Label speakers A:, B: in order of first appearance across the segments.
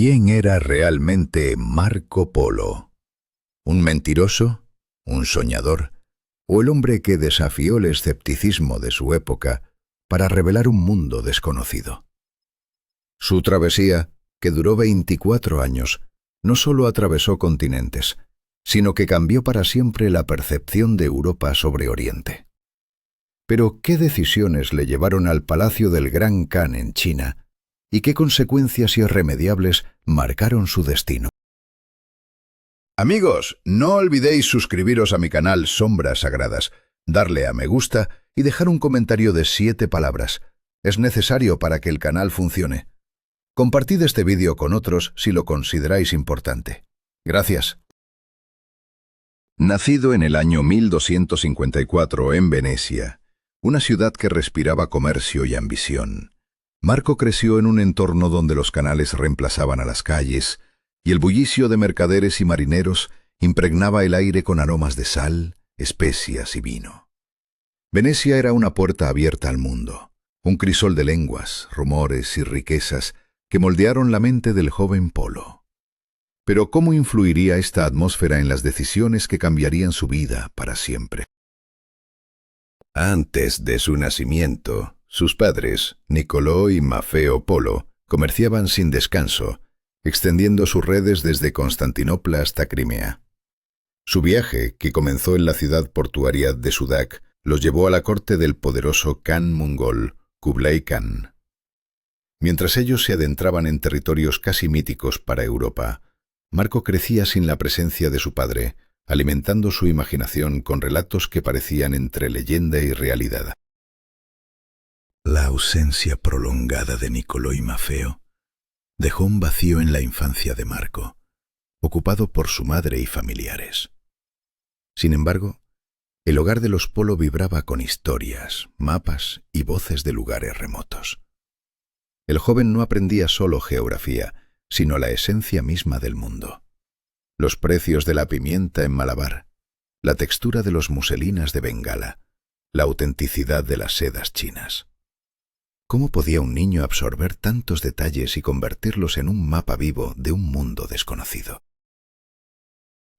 A: ¿Quién era realmente Marco Polo? ¿Un mentiroso? ¿Un soñador? ¿O el hombre que desafió el escepticismo de su época para revelar un mundo desconocido? Su travesía, que duró 24 años, no solo atravesó continentes, sino que cambió para siempre la percepción de Europa sobre Oriente. Pero, ¿qué decisiones le llevaron al palacio del Gran Khan en China y qué consecuencias irremediables marcaron su destino? Amigos, no olvidéis suscribiros a mi canal Sombras Sagradas, darle a me gusta y dejar un comentario de 7 palabras. Es necesario para que el canal funcione. Compartid este vídeo con otros si lo consideráis importante. Gracias. Nacido en el año 1254 en Venecia, una ciudad que respiraba comercio y ambición, Marco creció en un entorno donde los canales reemplazaban a las calles y el bullicio de mercaderes y marineros impregnaba el aire con aromas de sal, especias y vino. Venecia era una puerta abierta al mundo, un crisol de lenguas, rumores y riquezas que moldearon la mente del joven Polo. Pero ¿cómo influiría esta atmósfera en las decisiones que cambiarían su vida para siempre? Antes de su nacimiento, sus padres, Niccolò y Maffeo Polo, comerciaban sin descanso, extendiendo sus redes desde Constantinopla hasta Crimea. Su viaje, que comenzó en la ciudad portuaria de Sudak, los llevó a la corte del poderoso Khan mongol, Kublai Khan. Mientras ellos se adentraban en territorios casi míticos para Europa, Marco crecía sin la presencia de su padre, alimentando su imaginación con relatos que parecían entre leyenda y realidad. La ausencia prolongada de Niccolò y Maffeo dejó un vacío en la infancia de Marco, ocupado por su madre y familiares. Sin embargo, el hogar de los Polo vibraba con historias, mapas y voces de lugares remotos. El joven no aprendía solo geografía, sino la esencia misma del mundo. Los precios de la pimienta en Malabar, la textura de los muselinas de Bengala, la autenticidad de las sedas chinas. ¿Cómo podía un niño absorber tantos detalles y convertirlos en un mapa vivo de un mundo desconocido?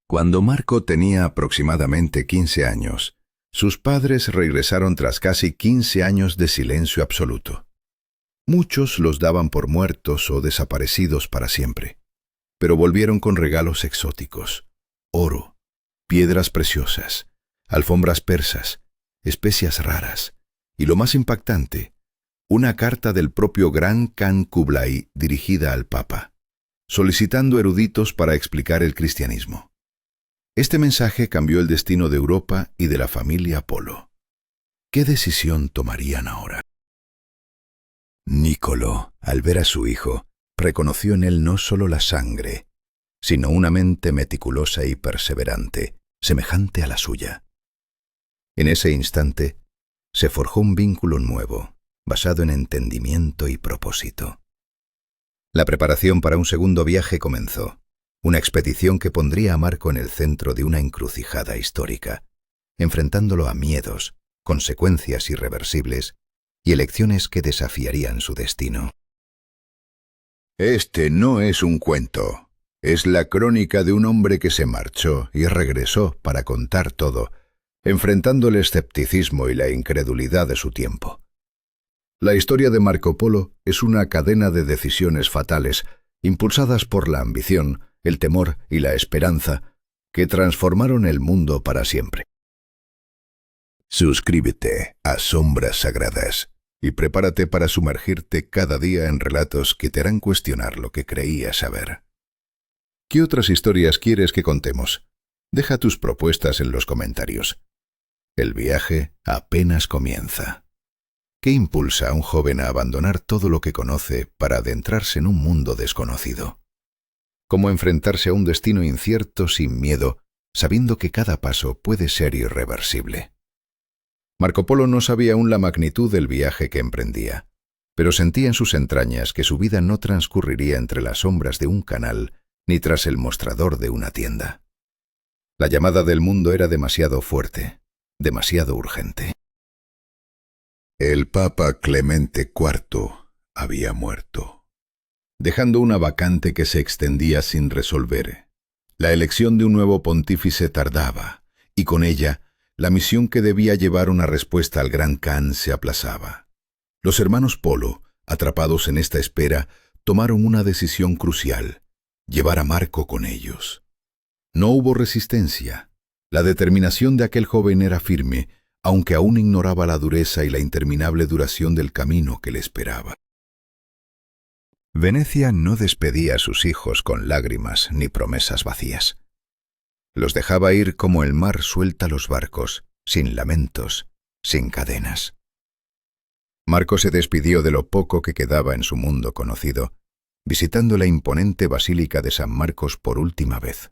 A: Cuando Marco tenía aproximadamente 15 años, sus padres regresaron tras casi 15 años de silencio absoluto. Muchos los daban por muertos o desaparecidos para siempre, pero volvieron con regalos exóticos: oro, piedras preciosas, alfombras persas, especias raras y, lo más impactante, una carta del propio Gran Khan Kublai dirigida al Papa, solicitando eruditos para explicar el cristianismo. Este mensaje cambió el destino de Europa y de la familia Polo. ¿Qué decisión tomarían ahora? Niccolò, al ver a su hijo, reconoció en él no solo la sangre, sino una mente meticulosa y perseverante, semejante a la suya. En ese instante, se forjó un vínculo nuevo, basado en entendimiento y propósito. La preparación para un segundo viaje comenzó, una expedición que pondría a Marco en el centro de una encrucijada histórica, enfrentándolo a miedos, consecuencias irreversibles y elecciones que desafiarían su destino. Este no es un cuento, es la crónica de un hombre que se marchó y regresó para contar todo, enfrentando el escepticismo y la incredulidad de su tiempo. La historia de Marco Polo es una cadena de decisiones fatales, impulsadas por la ambición, el temor y la esperanza, que transformaron el mundo para siempre. Suscríbete a Sombras Sagradas y prepárate para sumergirte cada día en relatos que te harán cuestionar lo que creías saber. ¿Qué otras historias quieres que contemos? Deja tus propuestas en los comentarios. El viaje apenas comienza. ¿Qué impulsa a un joven a abandonar todo lo que conoce para adentrarse en un mundo desconocido? ¿Cómo enfrentarse a un destino incierto sin miedo, sabiendo que cada paso puede ser irreversible? Marco Polo no sabía aún la magnitud del viaje que emprendía, pero sentía en sus entrañas que su vida no transcurriría entre las sombras de un canal ni tras el mostrador de una tienda. La llamada del mundo era demasiado fuerte, demasiado urgente. El Papa Clemente IV había muerto. dejando una vacante que se extendía sin resolver. La elección de un nuevo pontífice tardaba, y con ella, la misión que debía llevar una respuesta al Gran Khan se aplazaba. Los hermanos Polo, atrapados en esta espera, tomaron una decisión crucial: llevar a Marco con ellos. No hubo resistencia. La determinación de aquel joven era firme, aunque aún ignoraba la dureza y la interminable duración del camino que le esperaba. Venecia no despedía a sus hijos con lágrimas ni promesas vacías. Los dejaba ir como el mar suelta los barcos, sin lamentos, sin cadenas. Marco se despidió de lo poco que quedaba en su mundo conocido, visitando la imponente Basílica de San Marcos por última vez.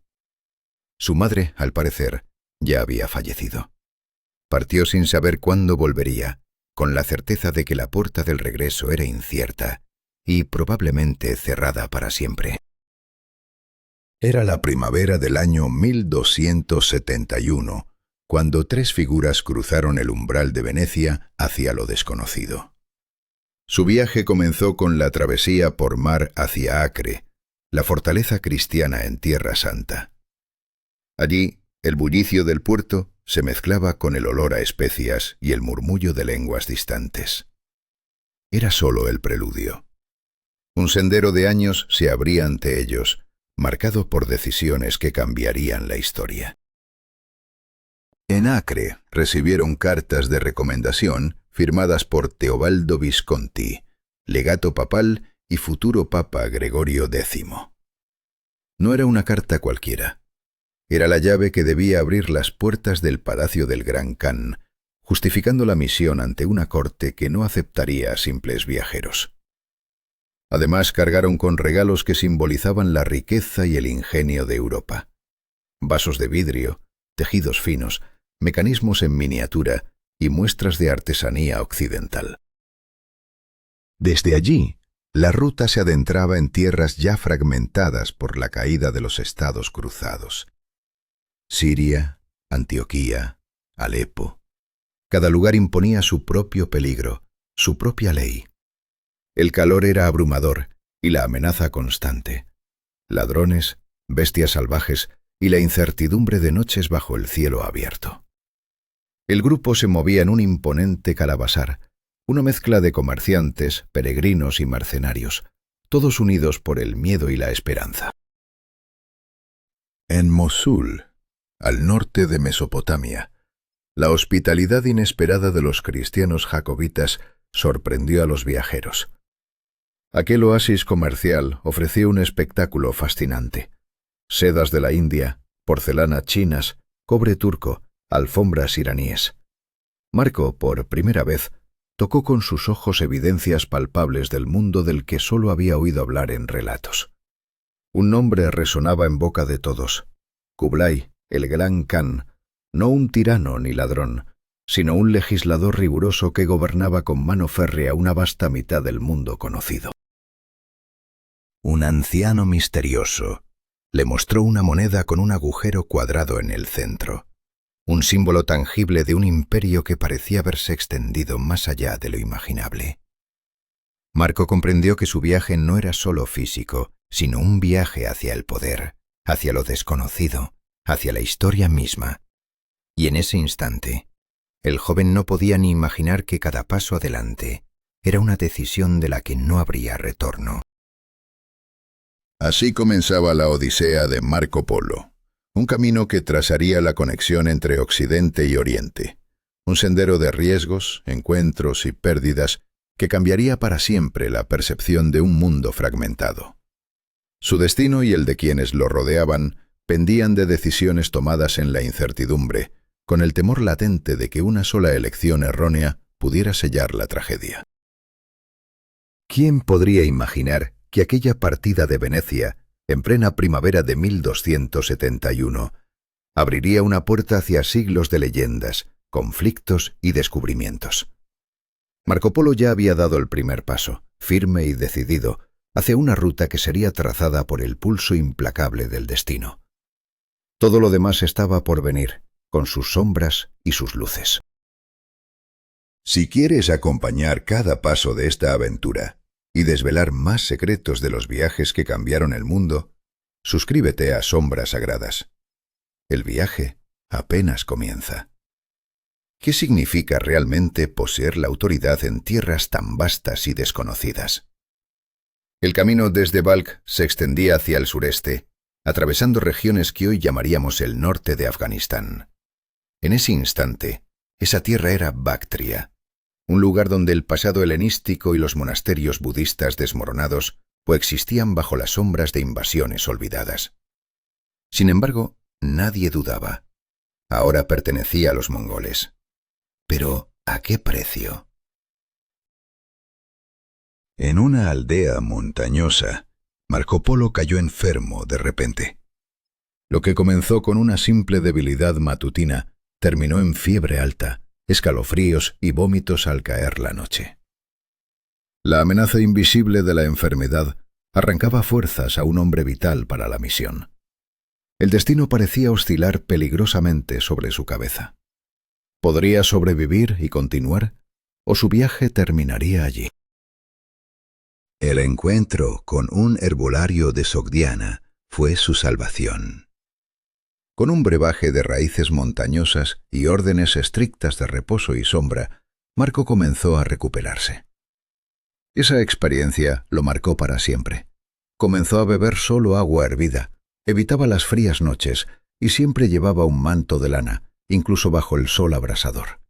A: Su madre, al parecer, ya había fallecido. Partió sin saber cuándo volvería, con la certeza de que la puerta del regreso era incierta y probablemente cerrada para siempre. Era la primavera del año 1271, cuando tres figuras cruzaron el umbral de Venecia hacia lo desconocido. Su viaje comenzó con la travesía por mar hacia Acre, la fortaleza cristiana en Tierra Santa. Allí, el bullicio del puerto se mezclaba con el olor a especias y el murmullo de lenguas distantes. Era solo el preludio. Un sendero de años se abría ante ellos, marcado por decisiones que cambiarían la historia. En Acre recibieron cartas de recomendación firmadas por Teobaldo Visconti, legato papal y futuro papa Gregorio X. No era una carta cualquiera. Era la llave que debía abrir las puertas del palacio del Gran Khan, justificando la misión ante una corte que no aceptaría a simples viajeros. Además, cargaron con regalos que simbolizaban la riqueza y el ingenio de Europa. Vasos de vidrio, tejidos finos, mecanismos en miniatura y muestras de artesanía occidental. Desde allí, la ruta se adentraba en tierras ya fragmentadas por la caída de los estados cruzados. Siria, Antioquía, Alepo. Cada lugar imponía su propio peligro, su propia ley. El calor era abrumador y la amenaza constante. Ladrones, bestias salvajes y la incertidumbre de noches bajo el cielo abierto. El grupo se movía en un imponente caravasar, una mezcla de comerciantes, peregrinos y mercenarios, todos unidos por el miedo y la esperanza. En Mosul, al norte de Mesopotamia, la hospitalidad inesperada de los cristianos jacobitas sorprendió a los viajeros. Aquel oasis comercial ofrecía un espectáculo fascinante. Sedas de la India, porcelanas chinas, cobre turco, alfombras iraníes. Marco, por primera vez, tocó con sus ojos evidencias palpables del mundo del que sólo había oído hablar en relatos. Un nombre resonaba en boca de todos: Kublai, el Gran Khan, no un tirano ni ladrón, sino un legislador riguroso que gobernaba con mano férrea una vasta mitad del mundo conocido. Un anciano misterioso le mostró una moneda con un agujero cuadrado en el centro, un símbolo tangible de un imperio que parecía haberse extendido más allá de lo imaginable. Marco comprendió que su viaje no era solo físico, sino un viaje hacia el poder, hacia lo desconocido, hacia la historia misma. Y en ese instante, el joven no podía ni imaginar que cada paso adelante era una decisión de la que no habría retorno. Así comenzaba la odisea de Marco Polo, un camino que trazaría la conexión entre Occidente y Oriente, un sendero de riesgos, encuentros y pérdidas que cambiaría para siempre la percepción de un mundo fragmentado. Su destino y el de quienes lo rodeaban pendían de decisiones tomadas en la incertidumbre, con el temor latente de que una sola elección errónea pudiera sellar la tragedia. ¿Quién podría imaginar que aquella partida de Venecia, en plena primavera de 1271, abriría una puerta hacia siglos de leyendas, conflictos y descubrimientos? Marco Polo ya había dado el primer paso, firme y decidido, hacia una ruta que sería trazada por el pulso implacable del destino. Todo lo demás estaba por venir, con sus sombras y sus luces. Si quieres acompañar cada paso de esta aventura, y desvelar más secretos de los viajes que cambiaron el mundo, suscríbete a Sombras Sagradas. El viaje apenas comienza. ¿Qué significa realmente poseer la autoridad en tierras tan vastas y desconocidas? El camino desde Balkh se extendía hacia el sureste, atravesando regiones que hoy llamaríamos el norte de Afganistán. En ese instante, esa tierra era Bactria, un lugar donde el pasado helenístico y los monasterios budistas desmoronados coexistían bajo las sombras de invasiones olvidadas. Sin embargo, nadie dudaba. Ahora pertenecía a los mongoles. Pero, ¿a qué precio? En una aldea montañosa, Marco Polo cayó enfermo de repente. Lo que comenzó con una simple debilidad matutina terminó en fiebre alta, escalofríos y vómitos al caer la noche. La amenaza invisible de la enfermedad arrancaba fuerzas a un hombre vital para la misión. El destino parecía oscilar peligrosamente sobre su cabeza. ¿Podría sobrevivir y continuar, o su viaje terminaría allí? El encuentro con un herbolario de Sogdiana fue su salvación. Con un brebaje de raíces montañosas y órdenes estrictas de reposo y sombra, Marco comenzó a recuperarse. Esa experiencia lo marcó para siempre. Comenzó a beber solo agua hervida, evitaba las frías noches y siempre llevaba un manto de lana, incluso bajo el sol abrasador.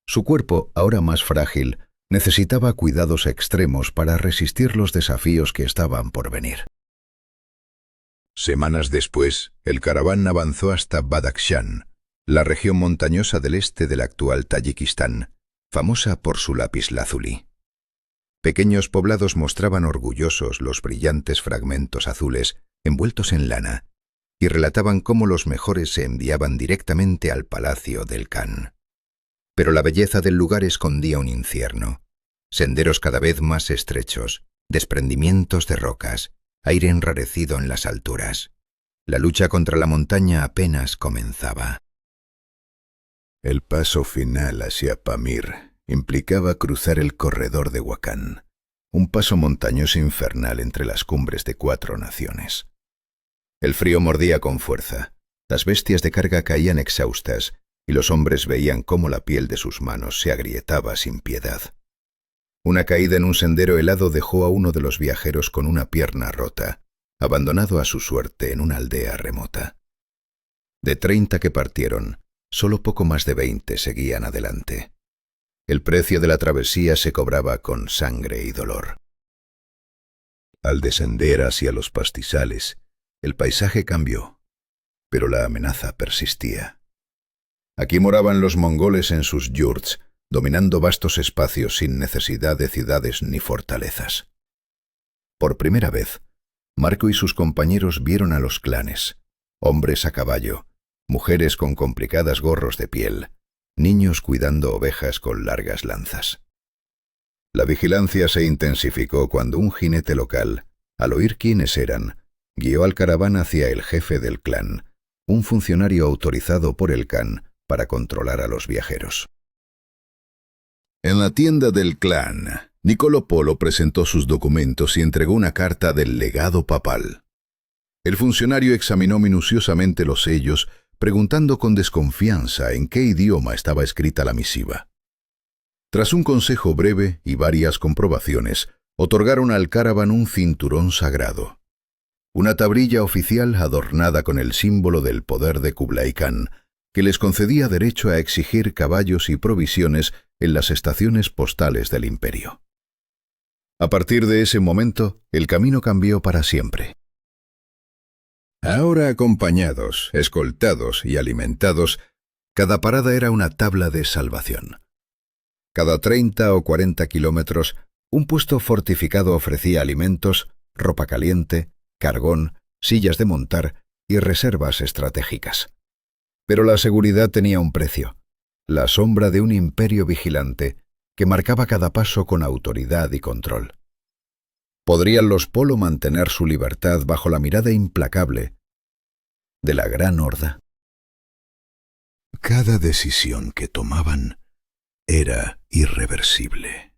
A: Su cuerpo, ahora más frágil, necesitaba cuidados extremos para resistir los desafíos que estaban por venir. Semanas después, el caraván avanzó hasta Badakhshan, la región montañosa del este del actual Tayikistán, famosa por su lapislázuli. Pequeños poblados mostraban orgullosos los brillantes fragmentos azules envueltos en lana y relataban cómo los mejores se enviaban directamente al palacio del Khan. Pero la belleza del lugar escondía un infierno. Senderos cada vez más estrechos, desprendimientos de rocas, aire enrarecido en las alturas. La lucha contra la montaña apenas comenzaba. El paso final hacia Pamir implicaba cruzar el corredor de Wakhan, un paso montañoso infernal entre las cumbres de 4 naciones. El frío mordía con fuerza, las bestias de carga caían exhaustas y los hombres veían cómo la piel de sus manos se agrietaba sin piedad. Una caída en un sendero helado dejó a uno de los viajeros con una pierna rota, abandonado a su suerte en una aldea remota. De 30 que partieron, solo poco más de 20 seguían adelante. El precio de la travesía se cobraba con sangre y dolor. Al descender hacia los pastizales, el paisaje cambió, pero la amenaza persistía. Aquí moraban los mongoles en sus yurts, dominando vastos espacios sin necesidad de ciudades ni fortalezas. Por primera vez, Marco y sus compañeros vieron a los clanes, hombres a caballo, mujeres con complicadas gorros de piel, niños cuidando ovejas con largas lanzas. La vigilancia se intensificó cuando un jinete local, al oír quiénes eran, guió al caravana hacia el jefe del clan, un funcionario autorizado por el Khan para controlar a los viajeros. En la tienda del clan, Nicolò Polo presentó sus documentos y entregó una carta del legado papal. El funcionario examinó minuciosamente los sellos, preguntando con desconfianza en qué idioma estaba escrita la misiva. Tras un consejo breve y varias comprobaciones, otorgaron al caraván un cinturón sagrado. Una tablilla oficial adornada con el símbolo del poder de Kublai Khan, que les concedía derecho a exigir caballos y provisiones en las estaciones postales del imperio. A partir de ese momento, el camino cambió para siempre. Ahora acompañados, escoltados y alimentados, cada parada era una tabla de salvación. Cada 30 o 40 kilómetros, un puesto fortificado ofrecía alimentos, ropa caliente, cargón, sillas de montar y reservas estratégicas. Pero la seguridad tenía un precio, la sombra de un imperio vigilante que marcaba cada paso con autoridad y control. ¿Podrían los Polo mantener su libertad bajo la mirada implacable de la Gran Horda? Cada decisión que tomaban era irreversible.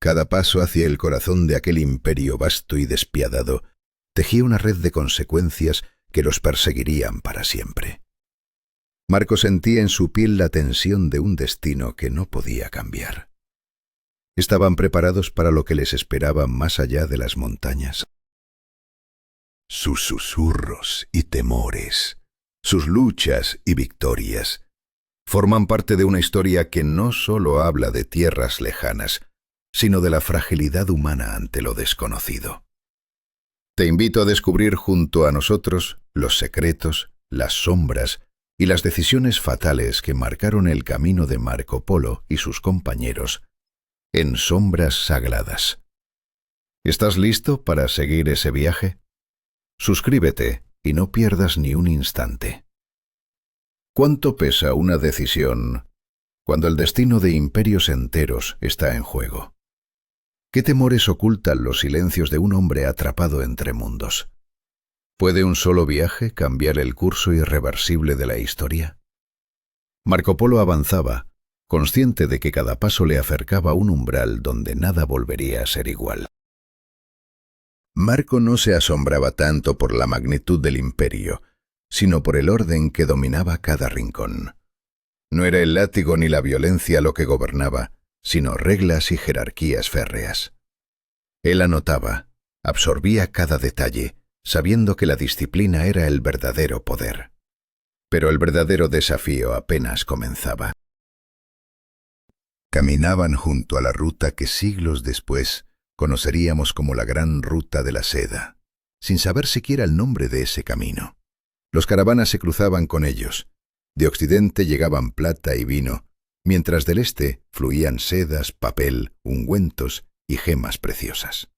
A: Cada paso hacia el corazón de aquel imperio vasto y despiadado tejía una red de consecuencias que los perseguirían para siempre. Marco sentía en su piel la tensión de un destino que no podía cambiar. Estaban preparados para lo que les esperaba más allá de las montañas. Sus susurros y temores, sus luchas y victorias, forman parte de una historia que no solo habla de tierras lejanas, sino de la fragilidad humana ante lo desconocido. Te invito a descubrir junto a nosotros los secretos, las sombras y las decisiones fatales que marcaron el camino de Marco Polo y sus compañeros en Sombras Sagradas. ¿Estás listo para seguir ese viaje? Suscríbete y no pierdas ni un instante. ¿Cuánto pesa una decisión cuando el destino de imperios enteros está en juego? ¿Qué temores ocultan los silencios de un hombre atrapado entre mundos? ¿Puede un solo viaje cambiar el curso irreversible de la historia? Marco Polo avanzaba, consciente de que cada paso le acercaba a un umbral donde nada volvería a ser igual. Marco no se asombraba tanto por la magnitud del imperio, sino por el orden que dominaba cada rincón. No era el látigo ni la violencia lo que gobernaba, sino reglas y jerarquías férreas. Él anotaba, absorbía cada detalle, sabiendo que la disciplina era el verdadero poder. Pero el verdadero desafío apenas comenzaba. Caminaban junto a la ruta que siglos después conoceríamos como la Gran Ruta de la Seda, sin saber siquiera el nombre de ese camino. Los caravanas se cruzaban con ellos. De occidente llegaban plata y vino, mientras del este fluían sedas, papel, ungüentos y gemas preciosas.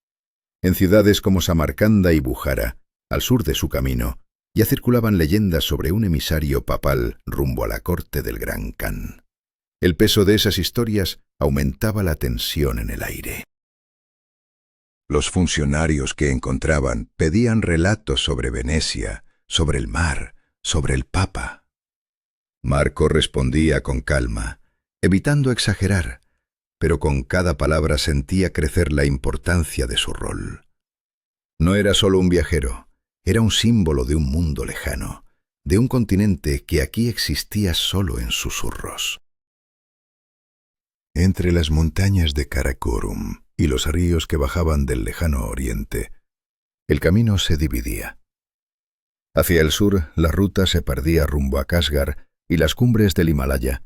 A: En ciudades como Samarcanda y Bujara, al sur de su camino, ya circulaban leyendas sobre un emisario papal rumbo a la corte del Gran Khan. El peso de esas historias aumentaba la tensión en el aire. Los funcionarios que encontraban pedían relatos sobre Venecia, sobre el mar, sobre el Papa. Marco respondía con calma, evitando exagerar, pero con cada palabra sentía crecer la importancia de su rol. No era solo un viajero, era un símbolo de un mundo lejano, de un continente que aquí existía solo en susurros. Entre las montañas de Karakorum y los ríos que bajaban del lejano oriente, el camino se dividía. Hacia el sur, la ruta se perdía rumbo a Kashgar y las cumbres del Himalaya,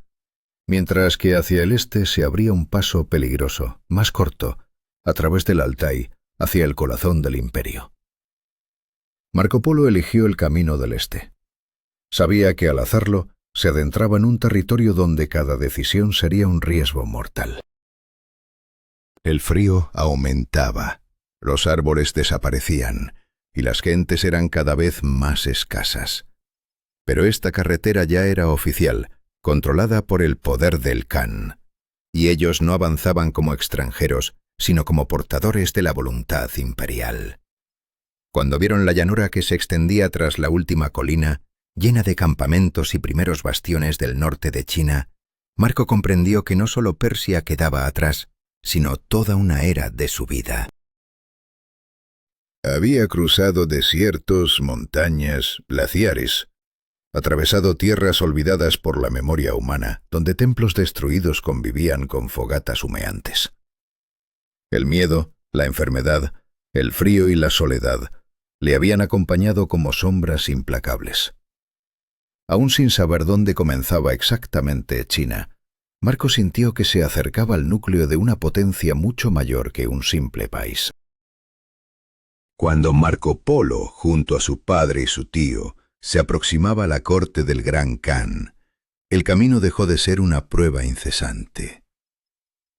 A: mientras que hacia el este se abría un paso peligroso, más corto, a través del Altai, hacia el corazón del imperio. Marco Polo eligió el camino del este. Sabía que al hacerlo, se adentraba en un territorio donde cada decisión sería un riesgo mortal. El frío aumentaba, los árboles desaparecían y las gentes eran cada vez más escasas. Pero esta carretera ya era oficial, controlada por el poder del Khan, y ellos no avanzaban como extranjeros, sino como portadores de la voluntad imperial. Cuando vieron la llanura que se extendía tras la última colina, llena de campamentos y primeros bastiones del norte de China, Marco comprendió que no solo Persia quedaba atrás, sino toda una era de su vida. Había cruzado desiertos, montañas, glaciares, atravesado tierras olvidadas por la memoria humana, donde templos destruidos convivían con fogatas humeantes. El miedo, la enfermedad, el frío y la soledad le habían acompañado como sombras implacables. Aún sin saber dónde comenzaba exactamente China, Marco sintió que se acercaba al núcleo de una potencia mucho mayor que un simple país. Cuando Marco Polo, junto a su padre y su tío, se aproximaba a la corte del Gran Khan, el camino dejó de ser una prueba incesante.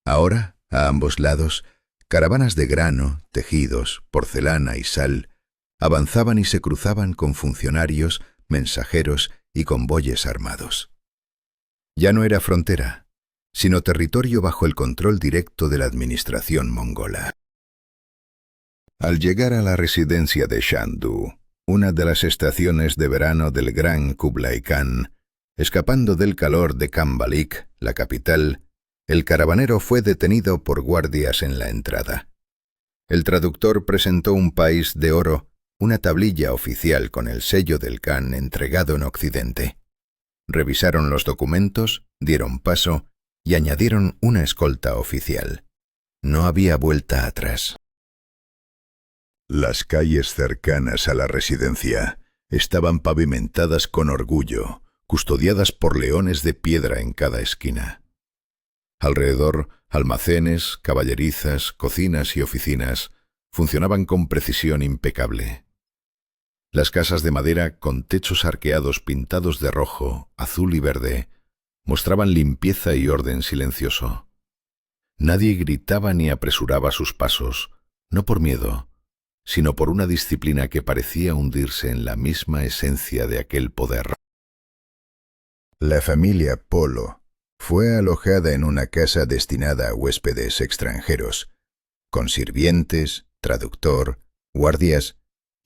A: Ahora, a ambos lados, caravanas de grano, tejidos, porcelana y sal avanzaban y se cruzaban con funcionarios, mensajeros y convoyes armados. Ya no era frontera, sino territorio bajo el control directo de la administración mongola. Al llegar a la residencia de Shandu, una de las estaciones de verano del gran Kublai Khan, escapando del calor de Kambalik, la capital, El caravanero fue detenido por guardias en la entrada. El traductor presentó un país de oro, una tablilla oficial con el sello del Khan entregado en Occidente. Revisaron los documentos, dieron paso y añadieron una escolta oficial. No había vuelta atrás. Las calles cercanas a la residencia estaban pavimentadas con orgullo, custodiadas por leones de piedra en cada esquina. Alrededor, almacenes, caballerizas, cocinas y oficinas funcionaban con precisión impecable. Las casas de madera con techos arqueados pintados de rojo, azul y verde mostraban limpieza y orden silencioso. Nadie gritaba ni apresuraba sus pasos, no por miedo, sino por una disciplina que parecía hundirse en la misma esencia de aquel poder. La familia Polo fue alojada en una casa destinada a huéspedes extranjeros, con sirvientes, traductor, guardias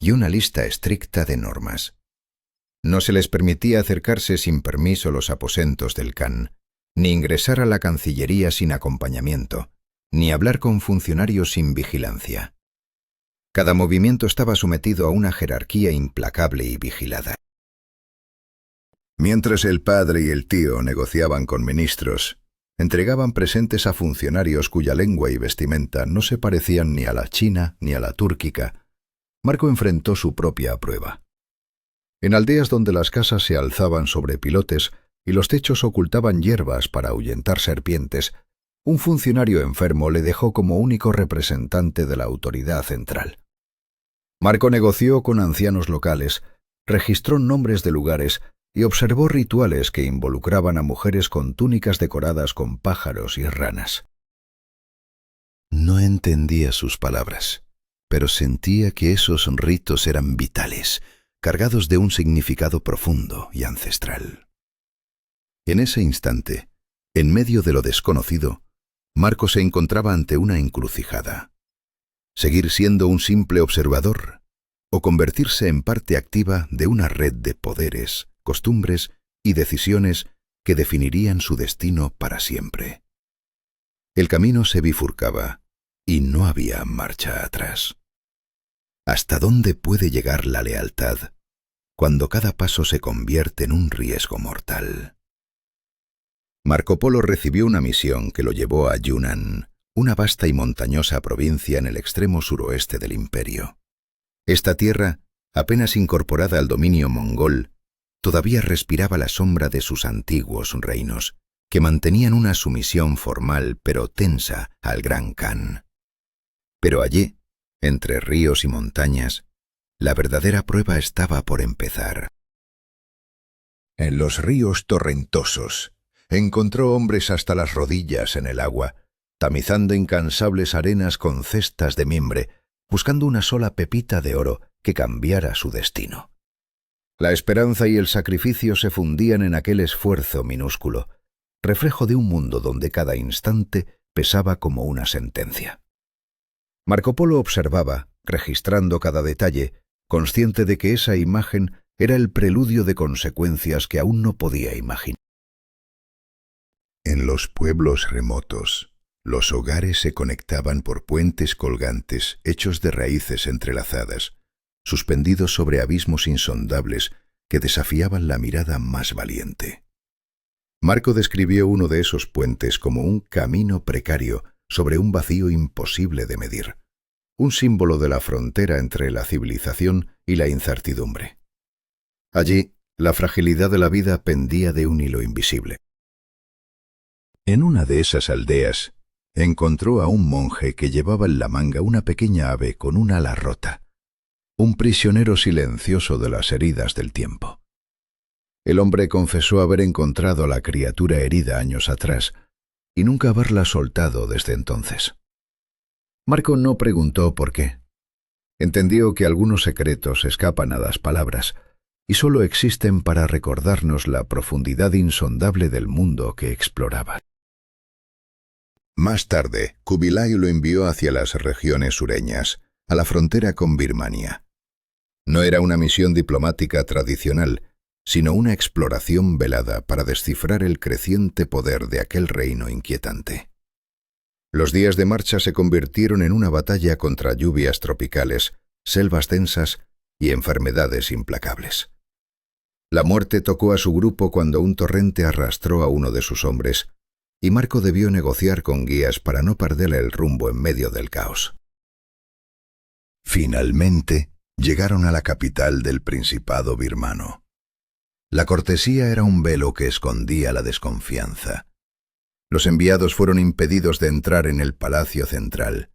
A: y una lista estricta de normas. No se les permitía acercarse sin permiso a los aposentos del Khan, ni ingresar a la Cancillería sin acompañamiento, ni hablar con funcionarios sin vigilancia. Cada movimiento estaba sometido a una jerarquía implacable y vigilada. Mientras el padre y el tío negociaban con ministros, entregaban presentes a funcionarios cuya lengua y vestimenta no se parecían ni a la china ni a la túrquica, Marco enfrentó su propia prueba. En aldeas donde las casas se alzaban sobre pilotes y los techos ocultaban hierbas para ahuyentar serpientes, un funcionario enfermo le dejó como único representante de la autoridad central. Marco negoció con ancianos locales, registró nombres de lugares y observó rituales que involucraban a mujeres con túnicas decoradas con pájaros y ranas. No entendía sus palabras, pero sentía que esos ritos eran vitales, cargados de un significado profundo y ancestral. En ese instante, en medio de lo desconocido, Marco se encontraba ante una encrucijada. Seguir siendo un simple observador o convertirse en parte activa de una red de poderes, costumbres y decisiones que definirían su destino para siempre. El camino se bifurcaba y no había marcha atrás. ¿Hasta dónde puede llegar la lealtad cuando cada paso se convierte en un riesgo mortal? Marco Polo recibió una misión que lo llevó a Yunnan, una vasta y montañosa provincia en el extremo suroeste del imperio. Esta tierra, apenas incorporada al dominio mongol, todavía respiraba la sombra de sus antiguos reinos, que mantenían una sumisión formal pero tensa al Gran Khan. Pero allí, entre ríos y montañas, la verdadera prueba estaba por empezar. En los ríos torrentosos, encontró hombres hasta las rodillas en el agua, tamizando incansables arenas con cestas de mimbre, buscando una sola pepita de oro que cambiara su destino. La esperanza y el sacrificio se fundían en aquel esfuerzo minúsculo, reflejo de un mundo donde cada instante pesaba como una sentencia. Marco Polo observaba, registrando cada detalle, consciente de que esa imagen era el preludio de consecuencias que aún no podía imaginar. En los pueblos remotos, los hogares se conectaban por puentes colgantes hechos de raíces entrelazadas, suspendidos sobre abismos insondables que desafiaban la mirada más valiente. Marco describió uno de esos puentes como un camino precario sobre un vacío imposible de medir, un símbolo de la frontera entre la civilización y la incertidumbre. Allí, la fragilidad de la vida pendía de un hilo invisible. En una de esas aldeas, encontró a un monje que llevaba en la manga una pequeña ave con un ala rota, un prisionero silencioso de las heridas del tiempo. El hombre confesó haber encontrado a la criatura herida años atrás y nunca haberla soltado desde entonces. Marco no preguntó por qué. Entendió que algunos secretos escapan a las palabras y solo existen para recordarnos la profundidad insondable del mundo que exploraba. Más tarde, Kubilai lo envió hacia las regiones sureñas, a la frontera con Birmania. No era una misión diplomática tradicional, sino una exploración velada para descifrar el creciente poder de aquel reino inquietante. Los días de marcha se convirtieron en una batalla contra lluvias tropicales, selvas densas y enfermedades implacables. La muerte tocó a su grupo cuando un torrente arrastró a uno de sus hombres, y Marco debió negociar con guías para no perder el rumbo en medio del caos. Finalmente, llegaron a la capital del Principado birmano. La cortesía era un velo que escondía la desconfianza. Los enviados fueron impedidos de entrar en el palacio central,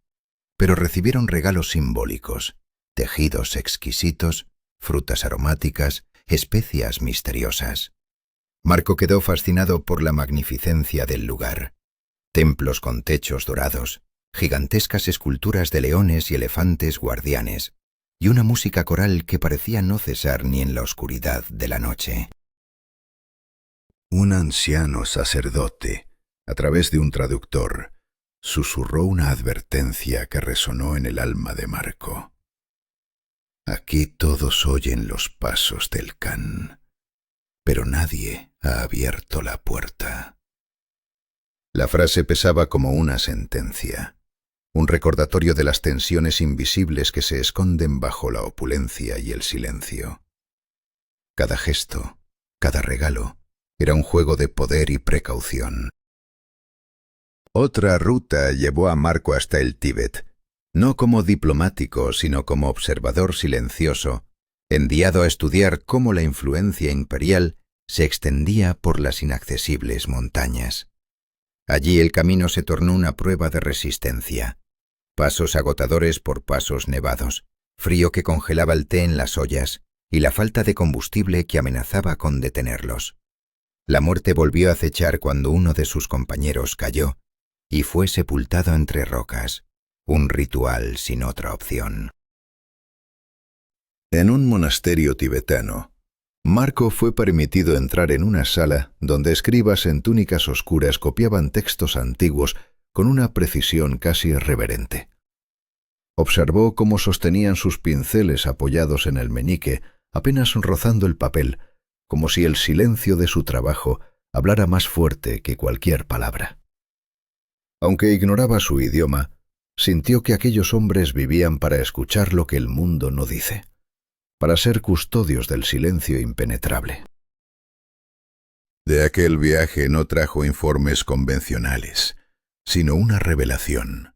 A: pero recibieron regalos simbólicos, tejidos exquisitos, frutas aromáticas, especias misteriosas. Marco quedó fascinado por la magnificencia del lugar. Templos con techos dorados, gigantescas esculturas de leones y elefantes guardianes, y una música coral que parecía no cesar ni en la oscuridad de la noche. Un anciano sacerdote, a través de un traductor, susurró una advertencia que resonó en el alma de Marco. Aquí todos oyen los pasos del Khan, pero nadie ha abierto la puerta. La frase pesaba como una sentencia, un recordatorio de las tensiones invisibles que se esconden bajo la opulencia y el silencio. Cada gesto, cada regalo, era un juego de poder y precaución. Otra ruta llevó a Marco hasta el Tíbet, no como diplomático, sino como observador silencioso, enviado a estudiar cómo la influencia imperial se extendía por las inaccesibles montañas. Allí el camino se tornó una prueba de resistencia. Pasos agotadores por pasos nevados, frío que congelaba el té en las ollas y la falta de combustible que amenazaba con detenerlos. La muerte volvió a acechar cuando uno de sus compañeros cayó y fue sepultado entre rocas, un ritual sin otra opción. En un monasterio tibetano, Marco fue permitido entrar en una sala donde escribas en túnicas oscuras copiaban textos antiguos con una precisión casi irreverente. Observó cómo sostenían sus pinceles apoyados en el meñique, apenas rozando el papel, como si el silencio de su trabajo hablara más fuerte que cualquier palabra. Aunque ignoraba su idioma, sintió que aquellos hombres vivían para escuchar lo que el mundo no dice, para ser custodios del silencio impenetrable. De aquel viaje no trajo informes convencionales, sino una revelación.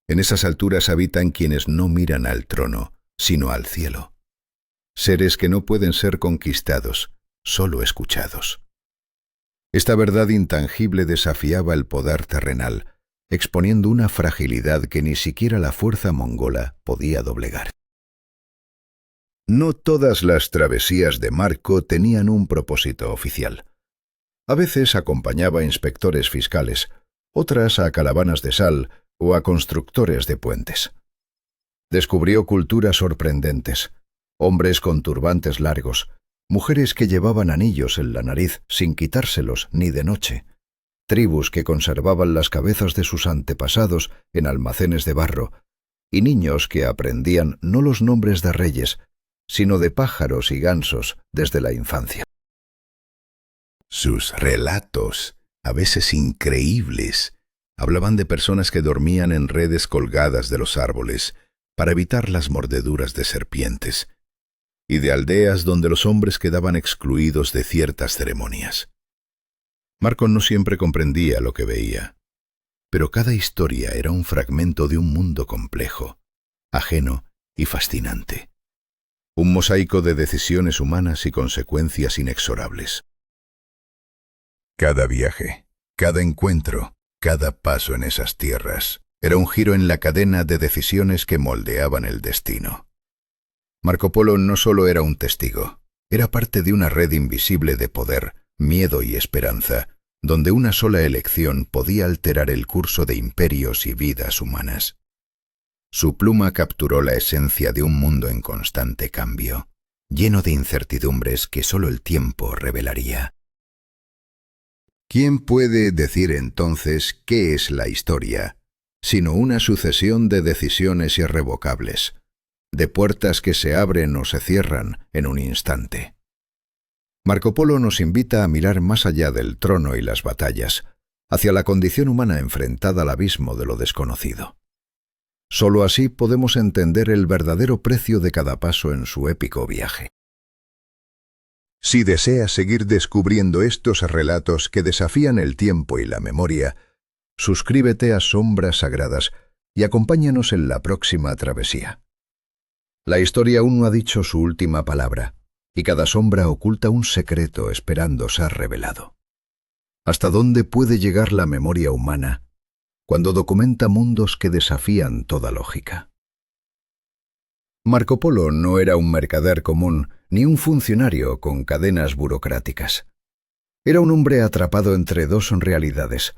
A: En esas alturas habitan quienes no miran al trono, sino al cielo. Seres que no pueden ser conquistados, solo escuchados. Esta verdad intangible desafiaba el poder terrenal, exponiendo una fragilidad que ni siquiera la fuerza mongola podía doblegar. No todas las travesías de Marco tenían un propósito oficial. A veces acompañaba a inspectores fiscales, otras a caravanas de sal o a constructores de puentes. Descubrió culturas sorprendentes, hombres con turbantes largos, mujeres que llevaban anillos en la nariz sin quitárselos ni de noche, tribus que conservaban las cabezas de sus antepasados en almacenes de barro, y niños que aprendían no los nombres de reyes, sino de pájaros y gansos desde la infancia. Sus relatos, a veces increíbles, hablaban de personas que dormían en redes colgadas de los árboles para evitar las mordeduras de serpientes, y de aldeas donde los hombres quedaban excluidos de ciertas ceremonias. Marco no siempre comprendía lo que veía, pero cada historia era un fragmento de un mundo complejo, ajeno y fascinante. Un mosaico de decisiones humanas y consecuencias inexorables. Cada viaje, cada encuentro, cada paso en esas tierras, era un giro en la cadena de decisiones que moldeaban el destino. Marco Polo no solo era un testigo, era parte de una red invisible de poder, miedo y esperanza, donde una sola elección podía alterar el curso de imperios y vidas humanas. Su pluma capturó la esencia de un mundo en constante cambio, lleno de incertidumbres que solo el tiempo revelaría. ¿Quién puede decir entonces qué es la historia, sino una sucesión de decisiones irrevocables, de puertas que se abren o se cierran en un instante? Marco Polo nos invita a mirar más allá del trono y las batallas, hacia la condición humana enfrentada al abismo de lo desconocido. Solo así podemos entender el verdadero precio de cada paso en su épico viaje. Si deseas seguir descubriendo estos relatos que desafían el tiempo y la memoria, suscríbete a Sombras Sagradas y acompáñanos en la próxima travesía. La historia aún no ha dicho su última palabra, y cada sombra oculta un secreto esperando ser revelado. ¿Hasta dónde puede llegar la memoria humana cuando documenta mundos que desafían toda lógica? Marco Polo no era un mercader común ni un funcionario con cadenas burocráticas. Era un hombre atrapado entre dos realidades,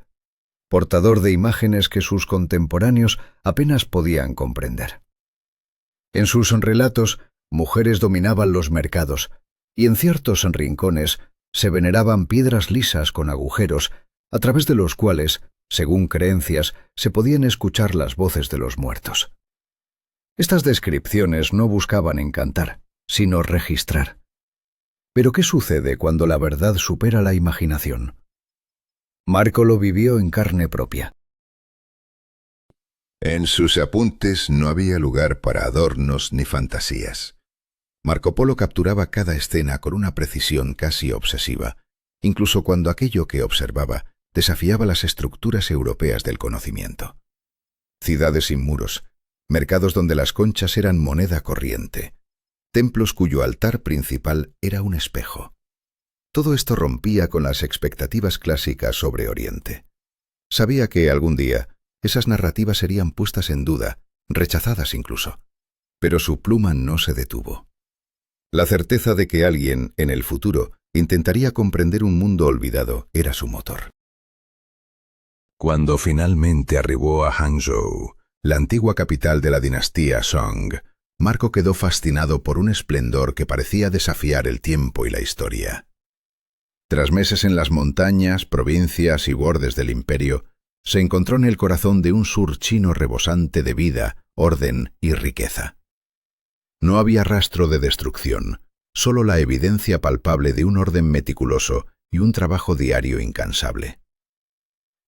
A: portador de imágenes que sus contemporáneos apenas podían comprender. En sus relatos, mujeres dominaban los mercados, y en ciertos rincones se veneraban piedras lisas con agujeros, a través de los cuales, según creencias, se podían escuchar las voces de los muertos. Estas descripciones no buscaban encantar, sino registrar. Pero ¿qué sucede cuando la verdad supera la imaginación? Marco lo vivió en carne propia. En sus apuntes no había lugar para adornos ni fantasías. Marco Polo capturaba cada escena con una precisión casi obsesiva, incluso cuando aquello que observaba desafiaba las estructuras europeas del conocimiento. Ciudades sin muros, mercados donde las conchas eran moneda corriente, templos cuyo altar principal era un espejo. Todo esto rompía con las expectativas clásicas sobre Oriente. Sabía que algún día esas narrativas serían puestas en duda, rechazadas incluso, pero su pluma no se detuvo. La certeza de que alguien, en el futuro, intentaría comprender un mundo olvidado era su motor. Cuando finalmente arribó a Hangzhou, la antigua capital de la dinastía Song, Marco quedó fascinado por un esplendor que parecía desafiar el tiempo y la historia. Tras meses en las montañas, provincias y bordes del imperio, se encontró en el corazón de un sur chino rebosante de vida, orden y riqueza. No había rastro de destrucción, solo la evidencia palpable de un orden meticuloso y un trabajo diario incansable.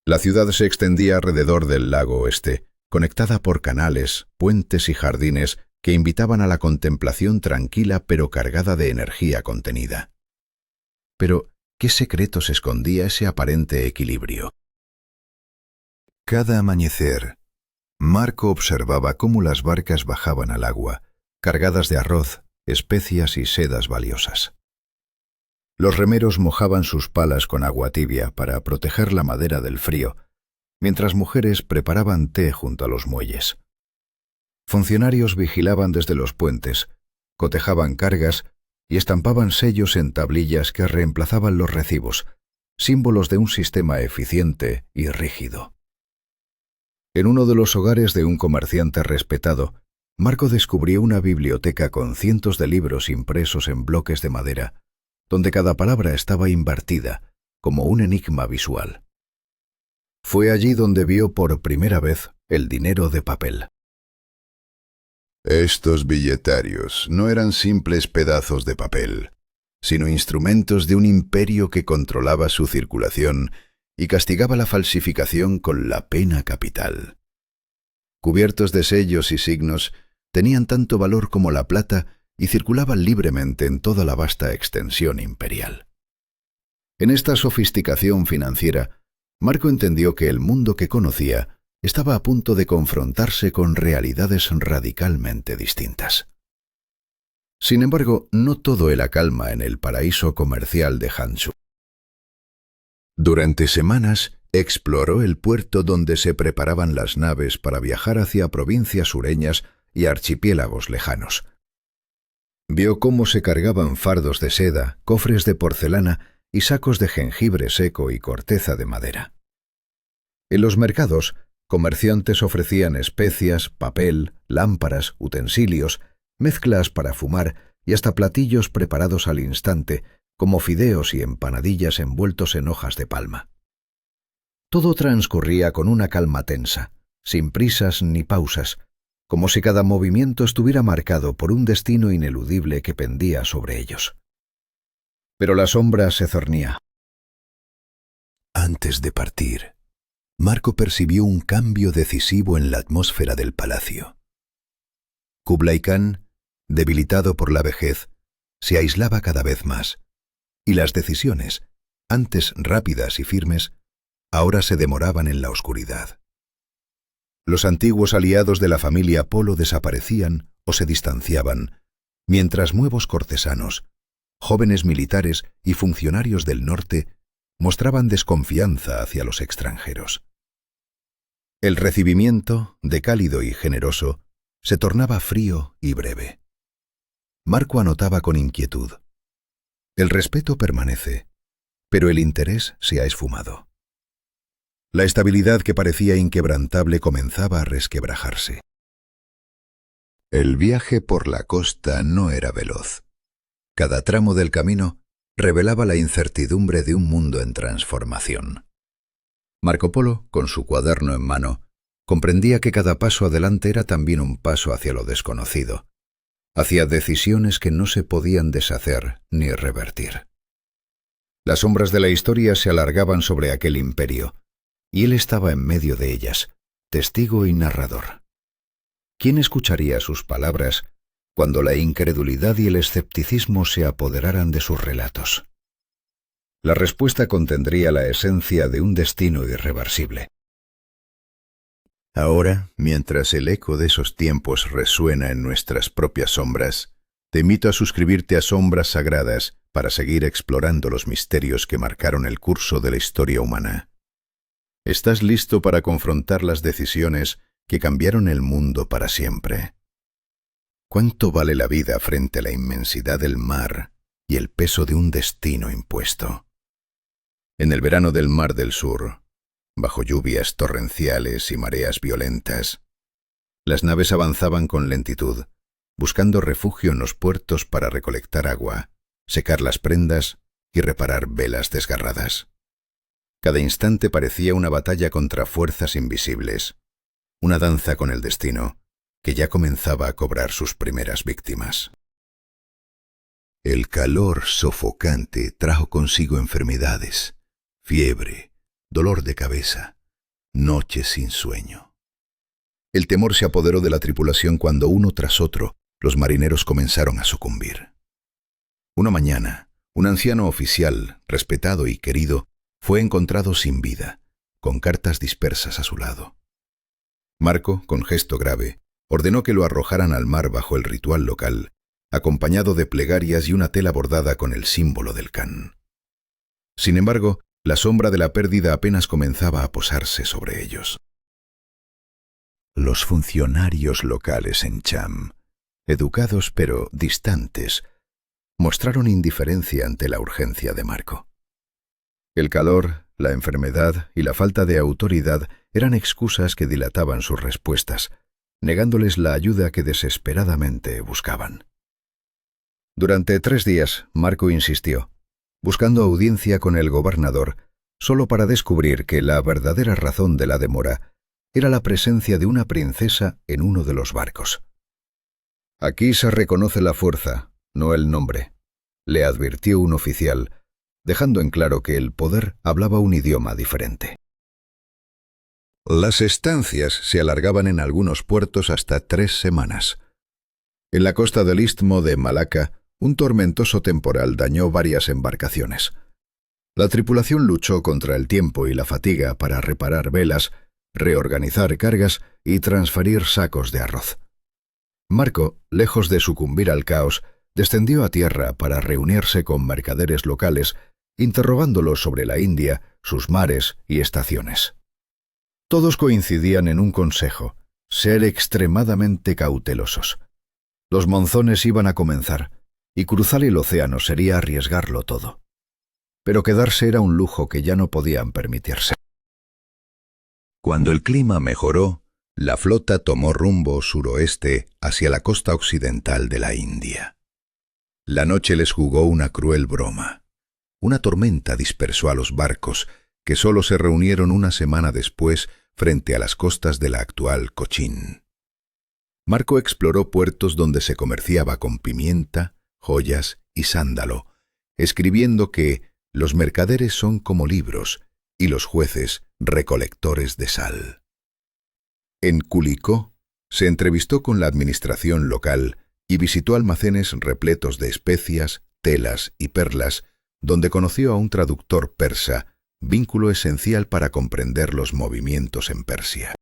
A: La ciudad se extendía alrededor del lago oeste, conectada por canales, puentes y jardines que invitaban a la contemplación tranquila pero cargada de energía contenida. Pero, ¿qué secretos escondía ese aparente equilibrio? Cada amanecer, Marco observaba cómo las barcas bajaban al agua, cargadas de arroz, especias y sedas valiosas. Los remeros mojaban sus palas con agua tibia para proteger la madera del frío, mientras mujeres preparaban té junto a los muelles. Funcionarios vigilaban desde los puentes, cotejaban cargas y estampaban sellos en tablillas que reemplazaban los recibos, símbolos de un sistema eficiente y rígido. En uno de los hogares de un comerciante respetado, Marco descubrió una biblioteca con cientos de libros impresos en bloques de madera, donde cada palabra estaba invertida, como un enigma visual. Fue allí donde vio por primera vez el dinero de papel. Estos billetarios no eran simples pedazos de papel, sino instrumentos de un imperio que controlaba su circulación y castigaba la falsificación con la pena capital. Cubiertos de sellos y signos, tenían tanto valor como la plata y circulaban libremente en toda la vasta extensión imperial. En esta sofisticación financiera, Marco entendió que el mundo que conocía estaba a punto de confrontarse con realidades radicalmente distintas. Sin embargo, no todo era calma en el paraíso comercial de Hangzhou. Durante semanas, exploró el puerto donde se preparaban las naves para viajar hacia provincias sureñas y archipiélagos lejanos. Vio cómo se cargaban fardos de seda, cofres de porcelana y sacos de jengibre seco y corteza de madera. En los mercados, comerciantes ofrecían especias, papel, lámparas, utensilios, mezclas para fumar y hasta platillos preparados al instante, como fideos y empanadillas envueltos en hojas de palma. Todo transcurría con una calma tensa, sin prisas ni pausas, como si cada movimiento estuviera marcado por un destino ineludible que pendía sobre ellos.
B: Pero la sombra se cernía.
A: Antes de partir, Marco percibió un cambio decisivo en la atmósfera del palacio. Kublai Khan, debilitado por la vejez, se aislaba cada vez más, y las decisiones, antes rápidas y firmes, ahora se demoraban en la oscuridad. Los antiguos aliados de la familia Polo desaparecían o se distanciaban, mientras nuevos cortesanos, jóvenes militares y funcionarios del norte mostraban desconfianza hacia los extranjeros. El recibimiento, de cálido y generoso, se tornaba frío y breve. Marco anotaba con inquietud. El respeto permanece, pero el interés se ha esfumado. La estabilidad que parecía inquebrantable comenzaba a resquebrajarse. El viaje por la costa no era veloz. Cada tramo del camino revelaba la incertidumbre de un mundo en transformación. Marco Polo, con su cuaderno en mano, comprendía que cada paso adelante era también un paso hacia lo desconocido, hacia decisiones que no se podían deshacer ni revertir. Las sombras de la historia se alargaban sobre aquel imperio, y él estaba en medio de ellas, testigo y narrador. ¿Quién escucharía sus palabras cuando la incredulidad y el escepticismo se apoderaran de sus relatos? La respuesta contendría la esencia de un destino irreversible. Ahora, mientras el eco de esos tiempos resuena en nuestras propias sombras, te invito a suscribirte a Sombras Sagradas para seguir explorando los misterios que marcaron el curso de la historia humana. ¿Estás listo para confrontar las decisiones que cambiaron el mundo para siempre? ¿Cuánto vale la vida frente a la inmensidad del mar y el peso de un destino impuesto? En el verano del Mar del Sur, bajo lluvias torrenciales y mareas violentas, las naves avanzaban con lentitud, buscando refugio en los puertos para recolectar agua, secar las prendas y reparar velas desgarradas. Cada instante parecía una batalla contra fuerzas invisibles, una danza con el destino, que ya comenzaba a cobrar sus primeras víctimas. El calor sofocante trajo consigo enfermedades, fiebre, dolor de cabeza, noches sin sueño. El temor se apoderó de la tripulación cuando uno tras otro los marineros comenzaron a sucumbir. Una mañana, un anciano oficial, respetado y querido, fue encontrado sin vida, con cartas dispersas a su lado. Marco, con gesto grave, ordenó que lo arrojaran al mar bajo el ritual local, acompañado de plegarias y una tela bordada con el símbolo del Khan. Sin embargo, la sombra de la pérdida apenas comenzaba a posarse sobre ellos. Los funcionarios locales en Cham, educados pero distantes, mostraron indiferencia ante la urgencia de Marco. El calor, la enfermedad y la falta de autoridad eran excusas que dilataban sus respuestas, negándoles la ayuda que desesperadamente buscaban. Durante 3 días, Marco insistió, buscando audiencia con el gobernador, solo para descubrir que la verdadera razón de la demora era la presencia de una princesa en uno de los barcos. «Aquí se reconoce la fuerza, no el nombre», le advirtió un oficial, dejando en claro que el poder hablaba un idioma diferente. Las estancias se alargaban en algunos puertos hasta 3 semanas. En la costa del istmo de Malaca, un tormentoso temporal dañó varias embarcaciones. La tripulación luchó contra el tiempo y la fatiga para reparar velas, reorganizar cargas y transferir sacos de arroz. Marco, lejos de sucumbir al caos, descendió a tierra para reunirse con mercaderes locales, interrogándolos sobre la India, sus mares y estaciones. Todos coincidían en un consejo: ser extremadamente cautelosos. Los monzones iban a comenzar, y cruzar el océano sería arriesgarlo todo. Pero quedarse era un lujo que ya no podían permitirse. Cuando el clima mejoró, la flota tomó rumbo suroeste hacia la costa occidental de la India. La noche les jugó una cruel broma. Una tormenta dispersó a los barcos, que solo se reunieron una semana después frente a las costas de la actual Cochín. Marco exploró puertos donde se comerciaba con pimienta, joyas y sándalo, escribiendo que los mercaderes son como libros y los jueces recolectores de sal. En Culicó se entrevistó con la administración local y visitó almacenes repletos de especias, telas y perlas, donde conoció a un traductor persa, vínculo esencial para comprender los movimientos en Persia.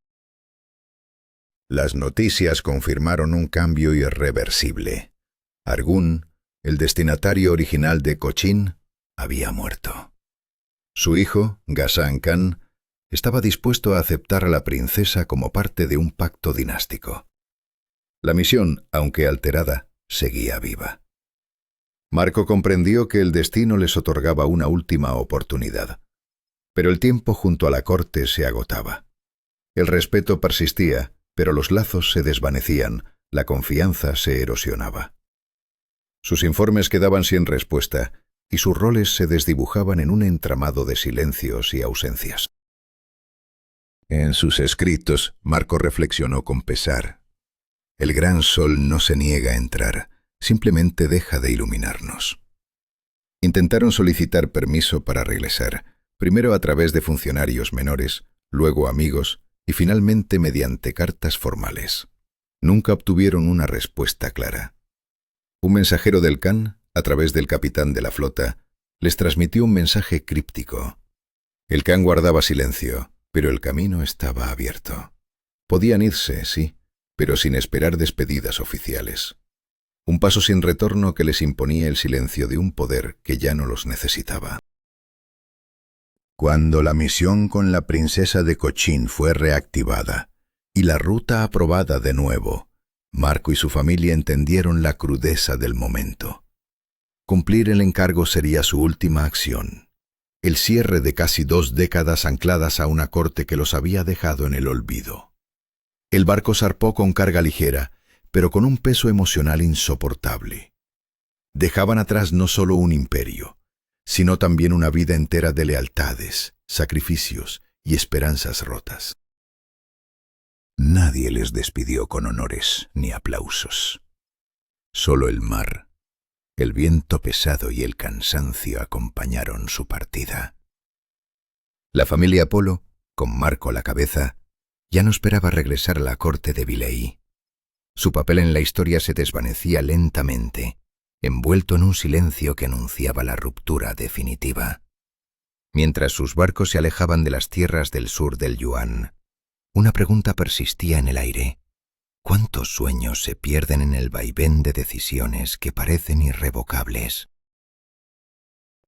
A: Las noticias confirmaron un cambio irreversible. Argun, el destinatario original de Cochín, había muerto. Su hijo, Ghazan Khan, estaba dispuesto a aceptar a la princesa como parte de un pacto dinástico. La misión, aunque alterada, seguía viva. Marco comprendió que el destino les otorgaba una última oportunidad. Pero el tiempo junto a la corte se agotaba. El respeto persistía, pero los lazos se desvanecían, la confianza se erosionaba. Sus informes quedaban sin respuesta, y sus roles se desdibujaban en un entramado de silencios y ausencias. En sus escritos, Marco reflexionó con pesar. El gran sol no se niega a entrar, simplemente deja de iluminarnos. Intentaron solicitar permiso para regresar, primero a través de funcionarios menores, luego amigos y finalmente mediante cartas formales. Nunca obtuvieron una respuesta clara. Un mensajero del Khan, a través del capitán de la flota, les transmitió un mensaje críptico. El Khan guardaba silencio, pero el camino estaba abierto. Podían irse, sí, pero sin esperar despedidas oficiales. Un paso sin retorno que les imponía el silencio de un poder que ya no los necesitaba. Cuando la misión con la princesa de Cochín fue reactivada y la ruta aprobada de nuevo, Marco y su familia entendieron la crudeza del momento. Cumplir el encargo sería su última acción, el cierre de casi 2 décadas ancladas a una corte que los había dejado en el olvido. El barco zarpó con carga ligera, pero con un peso emocional insoportable. Dejaban atrás no solo un imperio, sino también una vida entera de lealtades, sacrificios y esperanzas rotas. Nadie les despidió con honores ni aplausos. Solo el mar, el viento pesado y el cansancio acompañaron su partida. La familia Polo, con Marco a la cabeza, ya no esperaba regresar a la corte de Vileí. Su papel en la historia se desvanecía lentamente, envuelto en un silencio que anunciaba la ruptura definitiva. Mientras sus barcos se alejaban de las tierras del sur del Yuan, una pregunta persistía en el aire. ¿Cuántos sueños se pierden en el vaivén de decisiones que parecen irrevocables?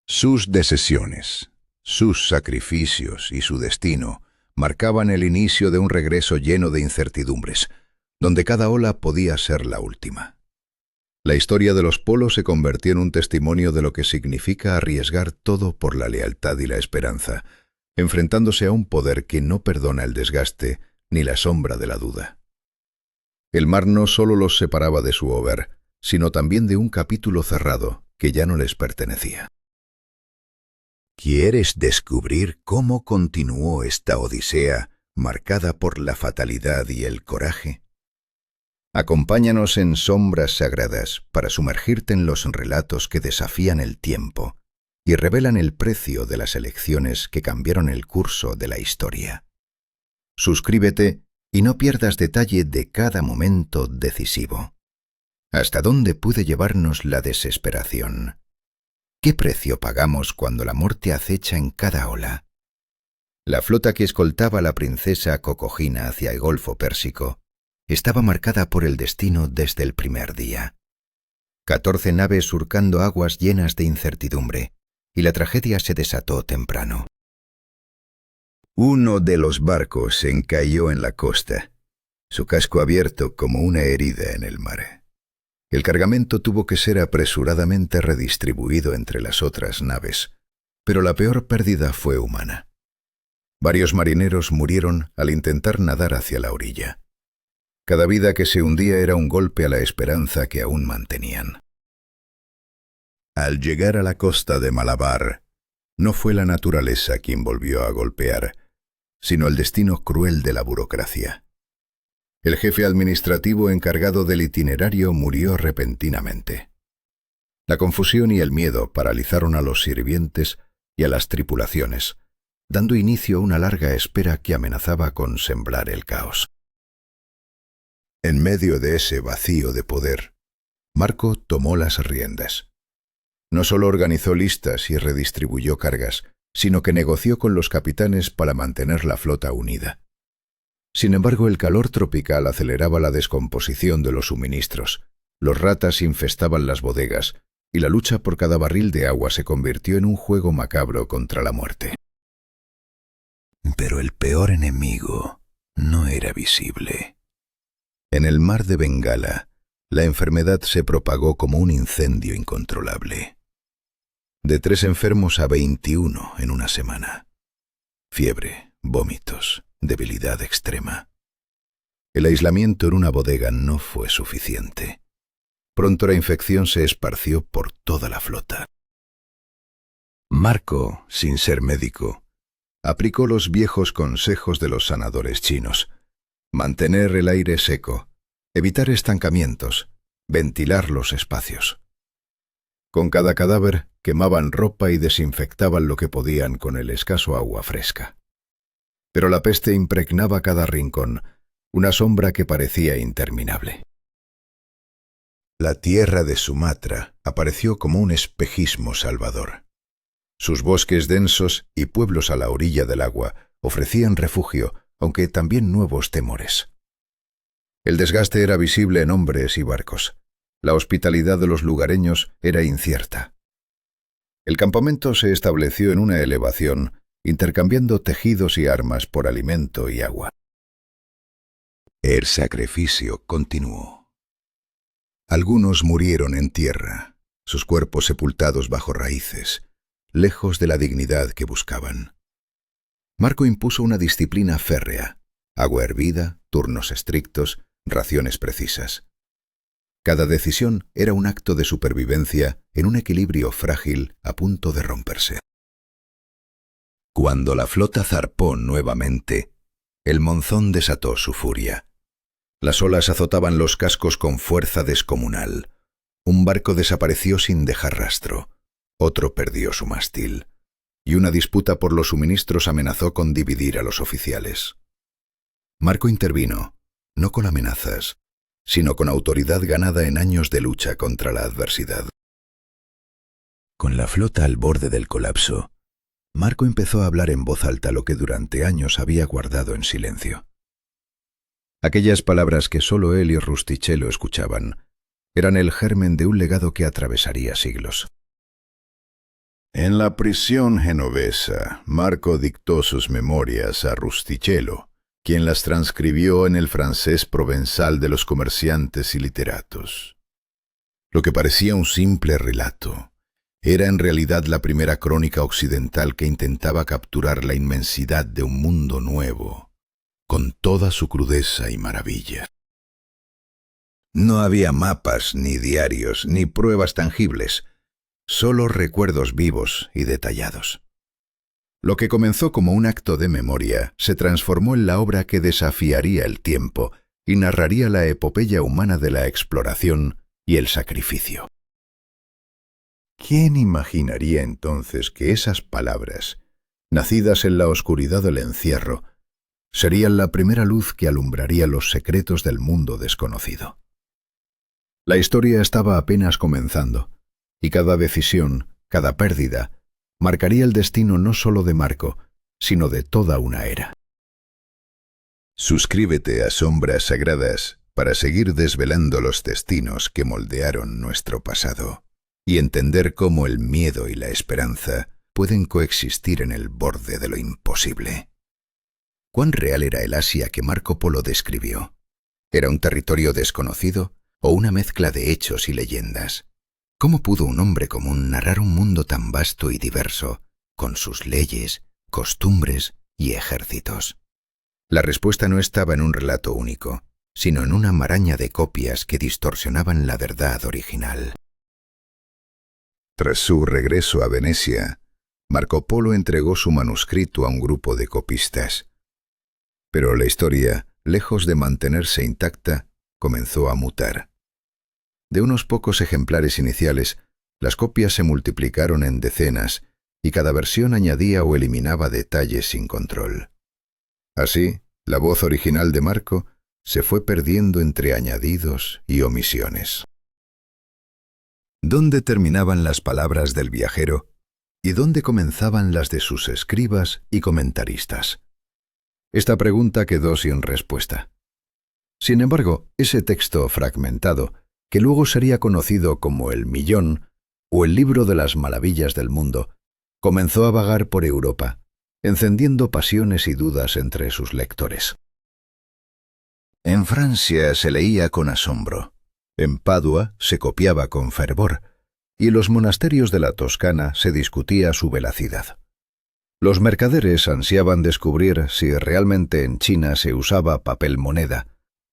A: Sus decisiones, sus sacrificios y su destino marcaban el inicio de un regreso lleno de incertidumbres, donde cada ola podía ser la última. La historia de los polos se convirtió en un testimonio de lo que significa arriesgar todo por la lealtad y la esperanza, enfrentándose a un poder que no perdona el desgaste ni la sombra de la duda. El mar no solo los separaba de su hogar, sino también de un capítulo cerrado que ya no les pertenecía. ¿Quieres descubrir cómo continuó esta odisea marcada por la fatalidad y el coraje? Acompáñanos en Sombras Sagradas para sumergirte en los relatos que desafían el tiempo y revelan el precio de las elecciones que cambiaron el curso de la historia. Suscríbete y no pierdas detalle de cada momento decisivo. ¿Hasta dónde puede llevarnos la desesperación? ¿Qué precio pagamos cuando la muerte acecha en cada ola? La flota que escoltaba a la princesa Cocojina hacia el Golfo Pérsico estaba marcada por el destino desde el primer día. 14 naves surcando aguas llenas de incertidumbre, y la tragedia se desató temprano. Uno de los barcos se encalló en la costa, su casco abierto como una herida en el mar. El cargamento tuvo que ser apresuradamente redistribuido entre las otras naves, pero la peor pérdida fue humana. Varios marineros murieron al intentar nadar hacia la orilla. Cada vida que se hundía era un golpe a la esperanza que aún mantenían. Al llegar a la costa de Malabar, no fue la naturaleza quien volvió a golpear, sino el destino cruel de la burocracia. El jefe administrativo encargado del itinerario murió repentinamente. La confusión y el miedo paralizaron a los sirvientes y a las tripulaciones, dando inicio a una larga espera que amenazaba con sembrar el caos. En medio de ese vacío de poder, Marco tomó las riendas. No solo organizó listas y redistribuyó cargas, sino que negoció con los capitanes para mantener la flota unida. Sin embargo, el calor tropical aceleraba la descomposición de los suministros, los ratas infestaban las bodegas, y la lucha por cada barril de agua se convirtió en un juego macabro contra la muerte. Pero el peor enemigo no era visible. En el mar de Bengala, la enfermedad se propagó como un incendio incontrolable. De 3 enfermos a 21 en una semana. Fiebre, vómitos, debilidad extrema. El aislamiento en una bodega no fue suficiente. Pronto la infección se esparció por toda la flota. Marco, sin ser médico, aplicó los viejos consejos de los sanadores chinos: mantener el aire seco, evitar estancamientos, ventilar los espacios. Con cada cadáver quemaban ropa y desinfectaban lo que podían con el escaso agua fresca. Pero la peste impregnaba cada rincón, una sombra que parecía interminable. La tierra de Sumatra apareció como un espejismo salvador. Sus bosques densos y pueblos a la orilla del agua ofrecían refugio, aunque también nuevos temores. El desgaste era visible en hombres y barcos. La hospitalidad de los lugareños era incierta. El campamento se estableció en una elevación, intercambiando tejidos y armas por alimento y agua. El sacrificio continuó. Algunos murieron en tierra, sus cuerpos sepultados bajo raíces, lejos de la dignidad que buscaban. Marco impuso una disciplina férrea: agua hervida, turnos estrictos, raciones precisas. Cada decisión era un acto de supervivencia en un equilibrio frágil a punto de romperse. Cuando la flota zarpó nuevamente, el monzón desató su furia. Las olas azotaban los cascos con fuerza descomunal. Un barco desapareció sin dejar rastro, otro perdió su mástil, y una disputa por los suministros amenazó con dividir a los oficiales. Marco intervino, no con amenazas, sino con autoridad ganada en años de lucha contra la adversidad. Con la flota al borde del colapso, Marco empezó a hablar en voz alta lo que durante años había guardado en silencio. Aquellas palabras que solo él y Rustichello escuchaban eran el germen de un legado que atravesaría siglos. En la prisión genovesa, Marco dictó sus memorias a Rustichello, quien las transcribió en el francés provenzal de los comerciantes y literatos. Lo que parecía un simple relato era en realidad la primera crónica occidental que intentaba capturar la inmensidad de un mundo nuevo, con toda su crudeza y maravilla. No había mapas, ni diarios, ni pruebas tangibles, solo recuerdos vivos y detallados. Lo que comenzó como un acto de memoria se transformó en la obra que desafiaría el tiempo y narraría la epopeya humana de la exploración y el sacrificio. ¿Quién imaginaría entonces que esas palabras, nacidas en la oscuridad del encierro, serían la primera luz que alumbraría los secretos del mundo desconocido? La historia estaba apenas comenzando, y cada decisión, cada pérdida, marcaría el destino no solo de Marco, sino de toda una era. Suscríbete a Sombras Sagradas para seguir desvelando los destinos que moldearon nuestro pasado y entender cómo el miedo y la esperanza pueden coexistir en el borde de lo imposible. ¿Cuán real era el Asia que Marco Polo describió? ¿Era un territorio desconocido o una mezcla de hechos y leyendas? ¿Cómo pudo un hombre común narrar un mundo tan vasto y diverso, con sus leyes, costumbres y ejércitos? La respuesta no estaba en un relato único, sino en una maraña de copias que distorsionaban la verdad original. Tras su regreso a Venecia, Marco Polo entregó su manuscrito a un grupo de copistas. Pero la historia, lejos de mantenerse intacta, comenzó a mutar. De unos pocos ejemplares iniciales, Las copias se multiplicaron en decenas y cada versión añadía o eliminaba detalles sin control. Así, la voz original de Marco se fue perdiendo entre añadidos y omisiones. ¿Dónde terminaban las palabras del viajero y dónde comenzaban las de sus escribas y comentaristas? Esta pregunta quedó sin respuesta. Sin embargo, ese texto fragmentado, que luego sería conocido como el Millón o el Libro de las Maravillas del Mundo, comenzó a vagar por Europa, encendiendo pasiones y dudas entre sus lectores. En Francia se leía con asombro, en Padua se copiaba con fervor, y en los monasterios de la Toscana se discutía su veracidad. Los mercaderes ansiaban descubrir si realmente en China se usaba papel moneda,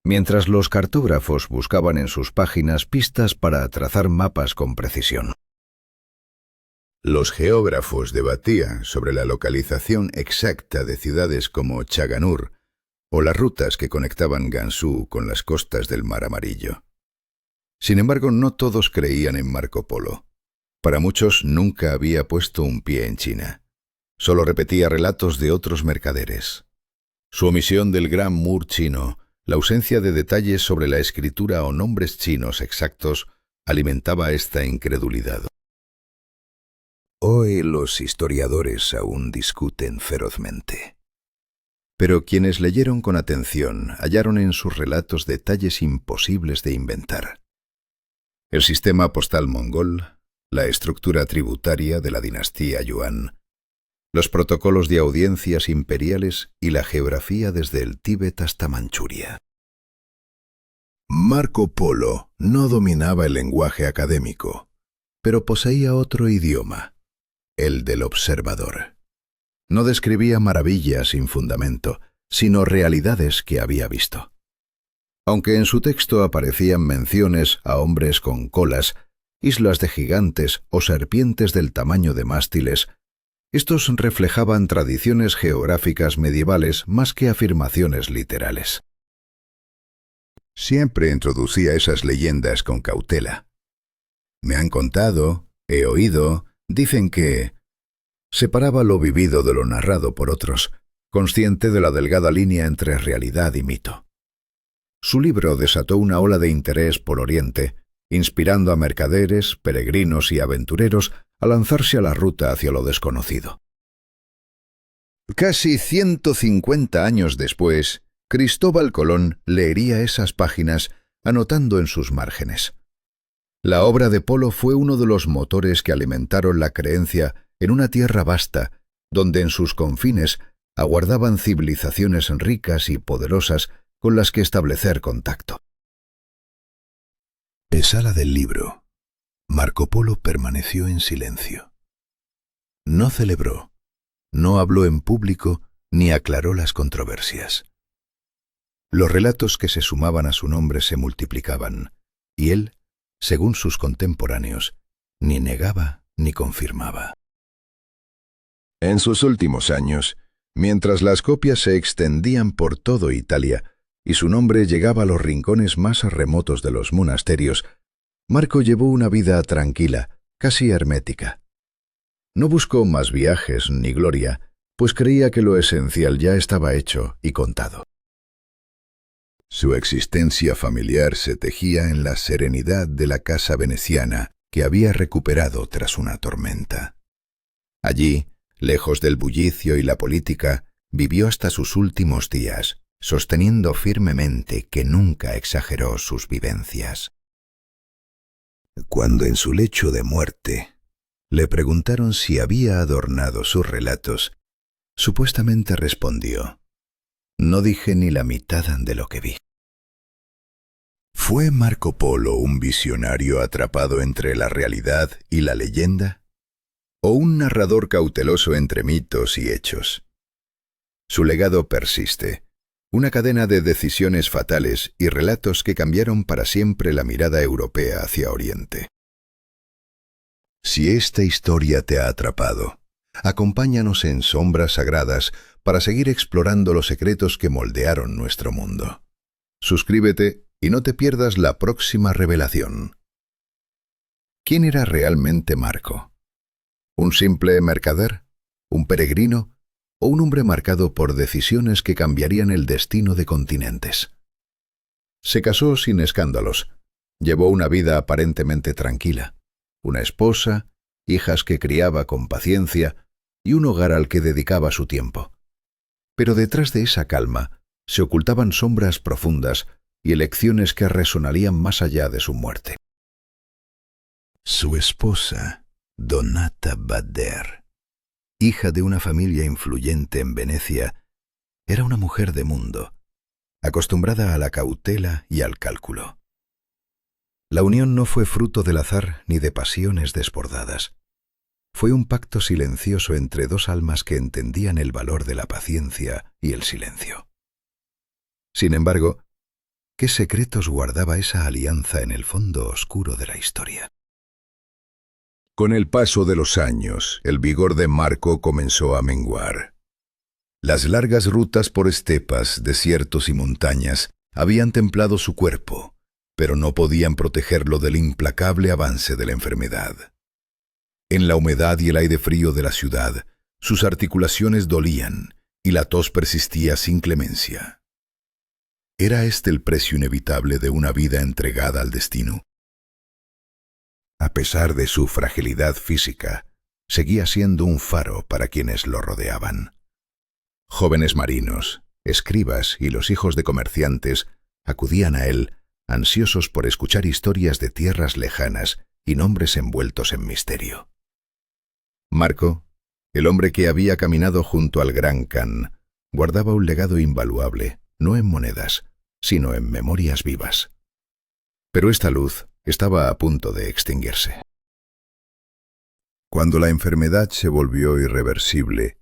A: mientras los cartógrafos buscaban en sus páginas pistas para trazar mapas con precisión. Los geógrafos debatían sobre la localización exacta de ciudades como Chaganur o las rutas que conectaban Gansu con las costas del Mar Amarillo. Sin embargo, no todos creían en Marco Polo. Para muchos nunca había puesto un pie en China. Solo repetía relatos de otros mercaderes. Su omisión del Gran Mur chino, la ausencia de detalles sobre la escritura o nombres chinos exactos, alimentaba esta incredulidad. Hoy los historiadores aún discuten ferozmente. Pero quienes leyeron con atención hallaron en sus relatos detalles imposibles de inventar. El sistema postal mongol, la estructura tributaria de la dinastía Yuan, los protocolos de audiencias imperiales y la geografía desde el Tíbet hasta Manchuria. Marco Polo no dominaba el lenguaje académico, pero poseía otro idioma, el del observador. No describía maravillas sin fundamento, sino realidades que había visto. Aunque en su texto aparecían menciones a hombres con colas, islas de gigantes o serpientes del tamaño de mástiles, estos reflejaban tradiciones geográficas medievales más que afirmaciones literales. Siempre introducía esas leyendas con cautela. Me han contado, he oído, dicen que... Separaba lo vivido de lo narrado por otros, consciente de la delgada línea entre realidad y mito. Su libro desató una ola de interés por Oriente, inspirando a mercaderes, peregrinos y aventureros a lanzarse a la ruta hacia lo desconocido. Casi 150 años después, Cristóbal Colón leería esas páginas anotando en sus márgenes. La obra de Polo fue uno de los motores que alimentaron la creencia en una tierra vasta, donde en sus confines aguardaban civilizaciones ricas y poderosas con las que establecer contacto. Pesada del libro, Marco Polo permaneció en silencio. No celebró, no habló en público ni aclaró las controversias. Los relatos que se sumaban a su nombre se multiplicaban, y él, según sus contemporáneos, ni negaba ni confirmaba. En sus últimos años, mientras las copias se extendían por todo Italia y su nombre llegaba a los rincones más remotos de los monasterios, Marco llevó una vida tranquila, casi hermética. No buscó más viajes ni gloria, pues creía que lo esencial ya estaba hecho y contado. Su existencia familiar se tejía en la serenidad de la casa veneciana que había recuperado tras una tormenta. Allí, lejos del bullicio y la política, vivió hasta sus últimos días, sosteniendo firmemente que nunca exageró sus vivencias. Cuando en su lecho de muerte le preguntaron si había adornado sus relatos, supuestamente respondió: «No dije ni la mitad de lo que vi». ¿Fue Marco Polo un visionario atrapado entre la realidad y la leyenda? ¿O un narrador cauteloso entre mitos y hechos? Su legado persiste, una cadena de decisiones fatales y relatos que cambiaron para siempre la mirada europea hacia Oriente. Si esta historia te ha atrapado, acompáñanos en Sombras Sagradas para seguir explorando los secretos que moldearon nuestro mundo. Suscríbete y no te pierdas la próxima revelación. ¿Quién era realmente Marco? ¿Un simple mercader? ¿Un peregrino? ¿O un hombre marcado por decisiones que cambiarían el destino de continentes? Se casó sin escándalos. Llevó una vida aparentemente tranquila. Una esposa, hijas que criaba con paciencia y un hogar al que dedicaba su tiempo. Pero detrás de esa calma se ocultaban sombras profundas y elecciones que resonarían más allá de su muerte. Su esposa, Donata Bader, hija de una familia influyente en Venecia, era una mujer de mundo, acostumbrada a la cautela y al cálculo. La unión no fue fruto del azar ni de pasiones desbordadas. Fue un pacto silencioso entre dos almas que entendían el valor de la paciencia y el silencio. Sin embargo, ¿qué secretos guardaba esa alianza en el fondo oscuro de la historia? Con el paso de los años, el vigor de Marco comenzó a menguar. Las largas rutas por estepas, desiertos y montañas habían templado su cuerpo, pero no podían protegerlo del implacable avance de la enfermedad. En la humedad y el aire frío de la ciudad, sus articulaciones dolían y la tos persistía sin clemencia. ¿Era este el precio inevitable de una vida entregada al destino? A pesar de su fragilidad física, seguía siendo un faro para quienes lo rodeaban. Jóvenes marinos, escribas y los hijos de comerciantes acudían a él, ansiosos por escuchar historias de tierras lejanas y nombres envueltos en misterio. Marco, el hombre que había caminado junto al Gran Khan, guardaba un legado invaluable, no en monedas, sino en memorias vivas. Pero esta luz estaba a punto de extinguirse. Cuando la enfermedad se volvió irreversible,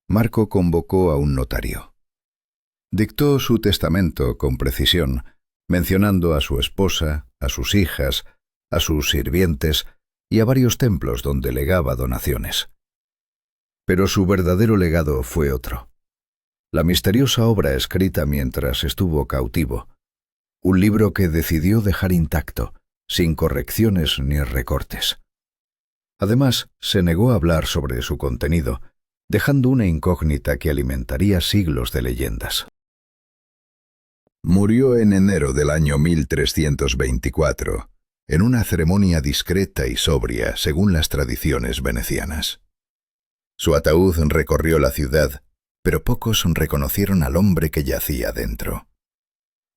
A: Marco convocó a un notario. Dictó su testamento con precisión, mencionando a su esposa, a sus hijas, a sus sirvientes y a varios templos donde legaba donaciones. Pero su verdadero legado fue otro. La misteriosa obra escrita mientras estuvo cautivo, un libro que decidió dejar intacto, sin correcciones ni recortes. Además, se negó a hablar sobre su contenido, dejando una incógnita que alimentaría siglos de leyendas. Murió en enero del año 1324, en una ceremonia discreta y sobria según las tradiciones venecianas. Su ataúd recorrió la ciudad, pero pocos reconocieron al hombre que yacía dentro.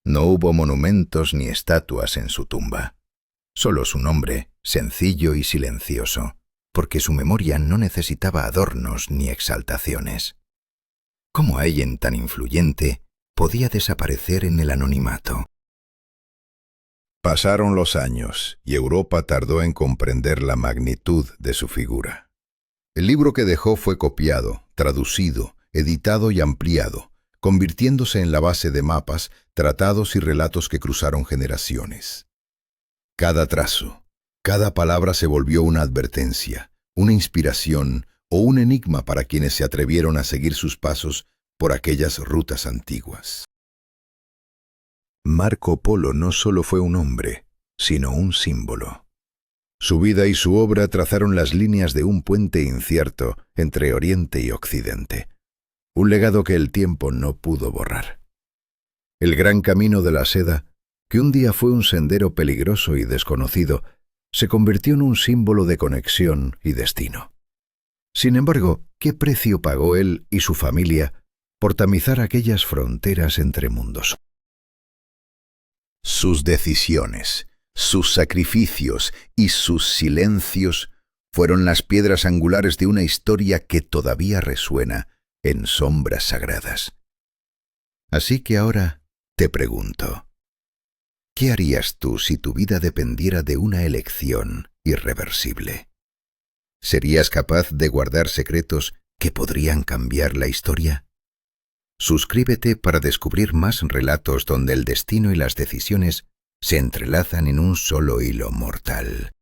A: No hubo monumentos ni estatuas en su tumba. Solo su nombre, sencillo y silencioso, porque su memoria no necesitaba adornos ni exaltaciones. ¿Cómo alguien tan influyente podía desaparecer en el anonimato? Pasaron los años y Europa tardó en comprender la magnitud de su figura. El libro que dejó fue copiado, traducido, editado y ampliado, convirtiéndose en la base de mapas, tratados y relatos que cruzaron generaciones. Cada trazo, cada palabra se volvió una advertencia, una inspiración o un enigma para quienes se atrevieron a seguir sus pasos por aquellas rutas antiguas. Marco Polo no solo fue un hombre, sino un símbolo. Su vida y su obra trazaron las líneas de un puente incierto entre Oriente y Occidente, un legado que el tiempo no pudo borrar. El gran camino de la seda, que un día fue un sendero peligroso y desconocido, se convirtió en un símbolo de conexión y destino. Sin embargo, ¿qué precio pagó él y su familia por tamizar aquellas fronteras entre mundos? Sus decisiones, sus sacrificios y sus silencios fueron las piedras angulares de una historia que todavía resuena en sombras sagradas. Así que ahora te pregunto, ¿qué harías tú si tu vida dependiera de una elección irreversible? ¿Serías capaz de guardar secretos que podrían cambiar la historia? Suscríbete para descubrir más relatos donde el destino y las decisiones se entrelazan en un solo hilo mortal.